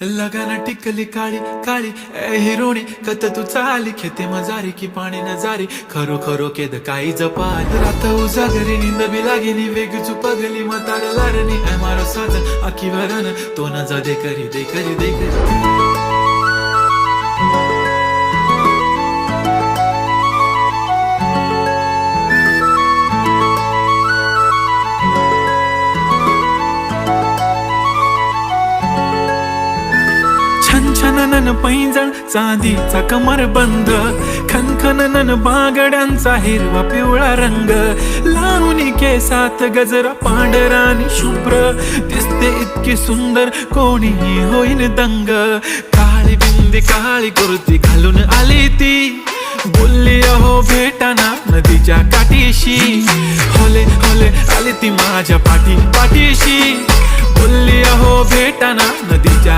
लगाना टिकली काळी काळी ए हिरोणी कत तू चाली खेते मजारी की पाणी नजारी खरो खरो केद काही जपाल रात उजागरी निंद बी लागेली वेग चुपगली मतार लारणी ए मारो साजन आखी वरन तो न जा दे करी दे करी दे करी छनछनन पैंजण चांदीचा कमर बंद खनखनन बागड्यांचा हिरवा पिवळा रंग लावणी केसात गजरा पांढरानी शुभ्र दिसते इतकी सुंदर कोणीही होईन दंग काळी बिंदी काळी कुर्ती घालून आली ती बोलली अहो भेटाना नदीच्या काठीशी होले होले आली ती माझ्या पाठीशी बोलली अहो भेटाना नदीच्या